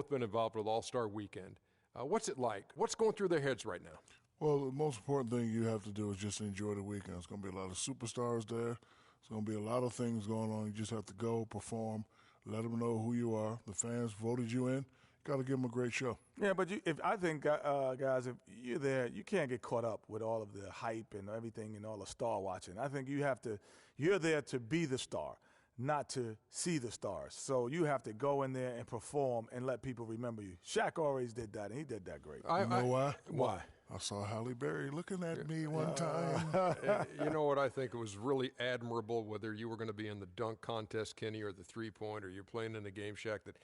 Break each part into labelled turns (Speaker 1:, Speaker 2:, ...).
Speaker 1: both been involved with All-Star Weekend. What's it like? What's going through their heads right now?
Speaker 2: Well, the most important thing you have to do is just enjoy the weekend. There's going to be a lot of superstars there. There's going to be a lot of things going on. You just have to go, perform, let them know who you are. The fans voted you in. Got to give them a great show.
Speaker 3: Yeah, but I think, guys, if you're there, you can't get caught up with all of the hype and everything and all the star watching. I think you're there to be the star, not to see the stars. So you have to go in there and perform and let people remember you. Shaq always did that, and he did that great.
Speaker 2: You know why?
Speaker 1: Why?
Speaker 2: I saw Halle Berry looking at me one time.
Speaker 1: You know what? I think it was really admirable, whether you were going to be in the dunk contest, Kenny, or the three-point, or you're playing in the game, Shaq, that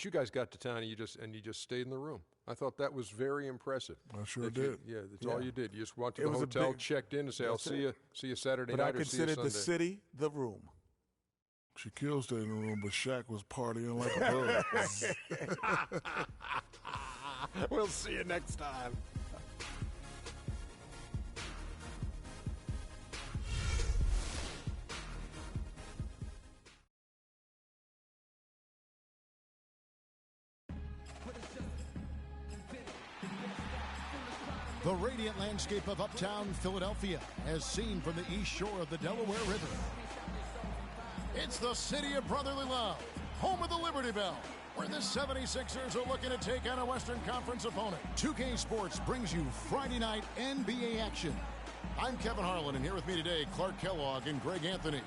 Speaker 1: you guys got to town and you just stayed in the room. I thought that was very impressive.
Speaker 2: I sure did.
Speaker 1: That's all you did. You just went to the hotel, checked in, and say, "I'll see you Saturday night."
Speaker 3: But I considered the city the room.
Speaker 2: Shaquille stayed in the room, but Shaq was partying like a bug.
Speaker 1: We'll see you next time.
Speaker 4: The radiant landscape of uptown Philadelphia, as seen from the east shore of the Delaware River. It's the city of brotherly love, home of the Liberty Bell, where the 76ers are looking to take on a Western Conference opponent. 2K Sports brings you Friday night NBA action. I'm Kevin Harlan, and here with me today, Clark Kellogg and Greg Anthony.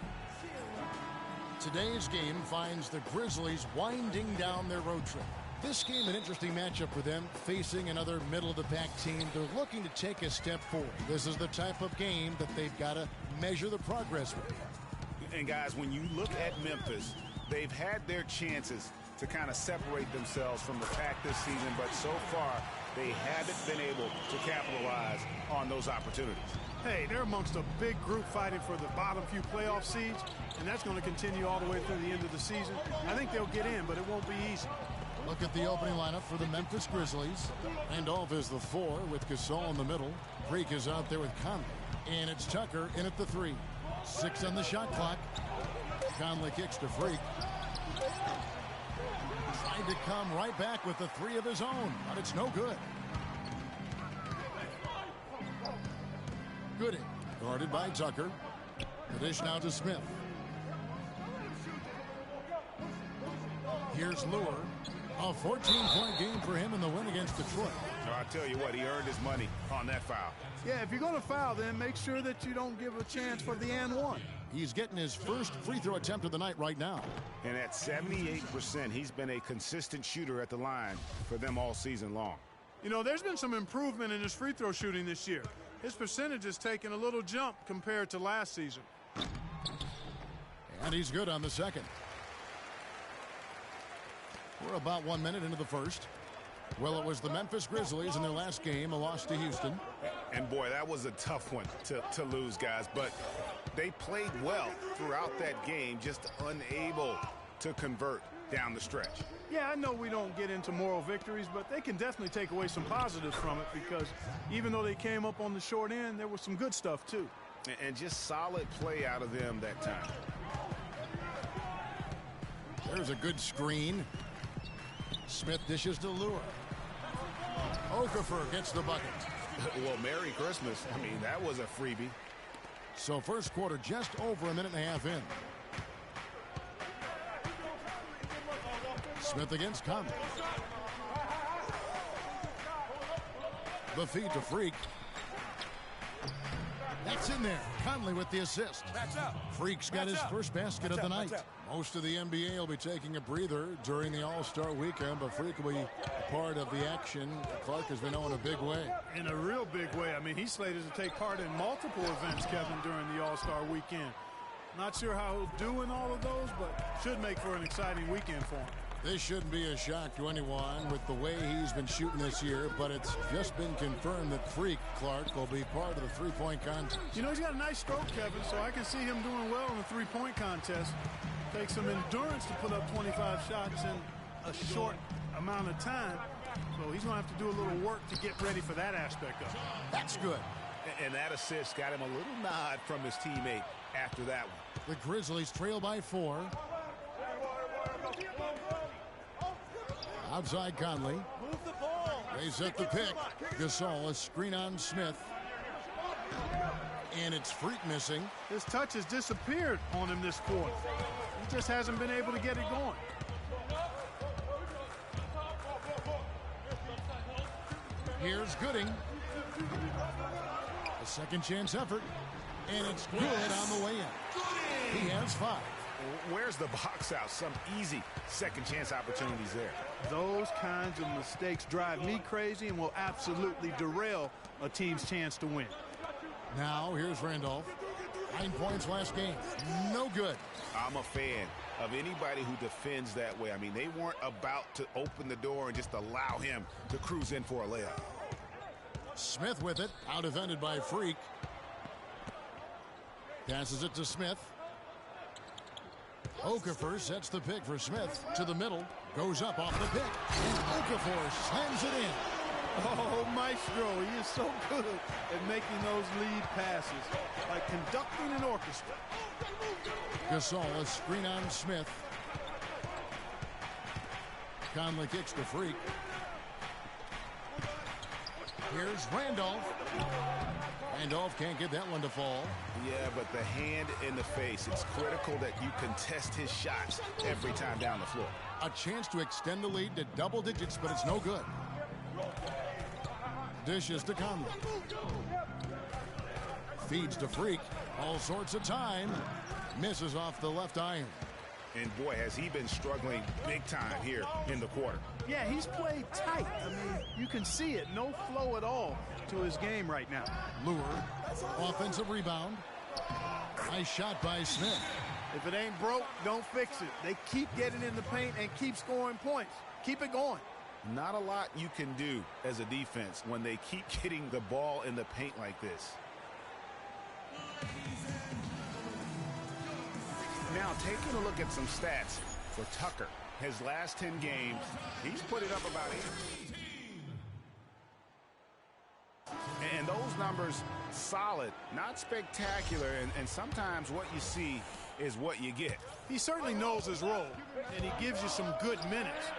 Speaker 4: Today's game finds the Grizzlies winding down their road trip. This game, an interesting matchup for them, facing another middle-of-the-pack team. They're looking to take a step forward. This is the type of game that they've got to measure the progress with.
Speaker 5: And, guys, when you look at Memphis, they've had their chances to kind of separate themselves from the pack this season, but so far they haven't been able to capitalize on those opportunities.
Speaker 6: Hey, they're amongst a big group fighting for the bottom few playoff seeds, and that's going to continue all the way through the end of the season. I think they'll get in, but it won't be easy.
Speaker 4: Look at the opening lineup for the Memphis Grizzlies. Randolph is the 4 with Gasol in the middle. Freak is out there with Conley. And it's Tucker in at the 3. 6 on the shot clock. Conley kicks to Freak. Trying to come right back with the 3 of his own, but it's no good. Gooding, guarded by Tucker. The dish now to Smith. Here's Lure. A 14-point game for him in the win against Detroit.
Speaker 5: No, I tell you what, he earned his money on that foul.
Speaker 6: Yeah, if you're going to foul, then make sure that you don't give a chance for the and one.
Speaker 4: He's getting his first free throw attempt of the night right now.
Speaker 5: And at 78%, he's been a consistent shooter at the line for them all season long.
Speaker 6: You know, there's been some improvement in his free throw shooting this year. His percentage has taken a little jump compared to last season.
Speaker 4: And he's good on the second. We're about 1 minute into the first. Well, it was the Memphis Grizzlies in their last game, a loss to Houston.
Speaker 5: And, boy, that was a tough one to lose, guys. But they played well throughout that game, just unable to convert down the stretch.
Speaker 6: Yeah, I know we don't get into moral victories, but they can definitely take away some positives from it because even though they came up on the short end, there was some good stuff, too.
Speaker 5: And just solid play out of them that time.
Speaker 4: There's a good screen. Smith dishes to Lure. Okafor gets the bucket.
Speaker 5: Well, Merry Christmas. I mean, that was a freebie.
Speaker 4: So first quarter just over a minute and a half in. Smith against Conley. The feed to Freak. That's in there. Conley with the assist. Freak's got his first basket of the night. Most of the NBA will be taking a breather during the All-Star weekend, but Freak will be part of the action. Clark has been on a big way.
Speaker 6: In a real big way. I mean, he's slated to take part in multiple events, Kevin, during the All-Star weekend. Not sure how he'll do in all of those, but should make for an exciting weekend for him.
Speaker 4: This shouldn't be a shock to anyone with the way he's been shooting this year, but it's just been confirmed that Freak, Clark, will be part of the three-point contest.
Speaker 6: You know, he's got a nice stroke, Kevin, so I can see him doing well in the three-point contest. Takes some endurance to put up 25 shots in a short amount of time, so he's going to have to do a little work to get ready for that aspect of it.
Speaker 4: That's good.
Speaker 5: And that assist got him a little nod from his teammate after that one.
Speaker 4: The Grizzlies trail by 4. Outside Conley. They set the pick. Gasol, a screen on Smith. And it's Freak missing.
Speaker 6: His touch has disappeared on him this quarter. He just hasn't been able to get it going.
Speaker 4: Here's Gooding. A second chance effort. And it's good on the way in. He has 5.
Speaker 5: Where's the box out? Some easy second chance opportunities there.
Speaker 6: Those kinds of mistakes drive me crazy and will absolutely derail a team's chance to win.
Speaker 4: Now here's Randolph. 9 points last game. No good.
Speaker 5: I'm a fan of anybody who defends that way. I mean, they weren't about to open the door and just allow him to cruise in for a layup.
Speaker 4: Smith with it. Out defended by Freak. Passes it to Smith. Okafor sets the pick for Smith to the middle. Goes up off the pick. And Okafor slams it in.
Speaker 6: Oh, Maestro, he is so good at making those lead passes, like conducting an orchestra.
Speaker 4: Gasol, a screen on Smith. Conley kicks to Freak. Here's Randolph. Randolph can't get that one to fall.
Speaker 5: Yeah, but the hand in the face, it's critical that you contest his shots every time down the floor.
Speaker 4: A chance to extend the lead to double digits, but it's no good. Dishes to Conley. Feeds to Freak. All sorts of time. Misses off the left iron.
Speaker 5: And boy, has he been struggling big time here in the quarter.
Speaker 6: Yeah, he's played tight. I mean, you can see it. No flow at all to his game right now.
Speaker 4: Lure. Offensive rebound. Nice shot by Smith.
Speaker 6: If it ain't broke, don't fix it. They keep getting in the paint and keep scoring points. Keep it going.
Speaker 5: Not a lot you can do as a defense when they keep getting the ball in the paint like this. Now, taking a look at some stats for Tucker. His last 10 games, he's put it up about 8. And those numbers, solid, not spectacular, and sometimes what you see is what you get.
Speaker 6: He certainly knows his role, and he gives you some good minutes.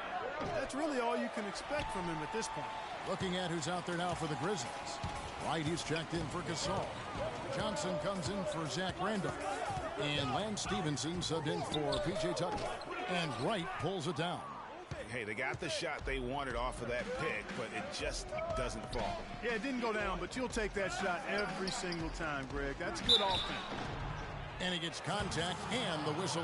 Speaker 6: That's really all you can expect from him at this point.
Speaker 4: Looking at who's out there now for the Grizzlies. White, he's checked in for Gasol. Johnson comes in for Zach Randolph. And Lance Stevenson subbed in for P.J. Tucker. And Wright pulls it down.
Speaker 5: Hey, they got the shot they wanted off of that pick, but it just doesn't fall.
Speaker 6: Yeah, it didn't go down, but you'll take that shot every single time, Greg. That's good offense.
Speaker 4: And he gets contact and the whistle.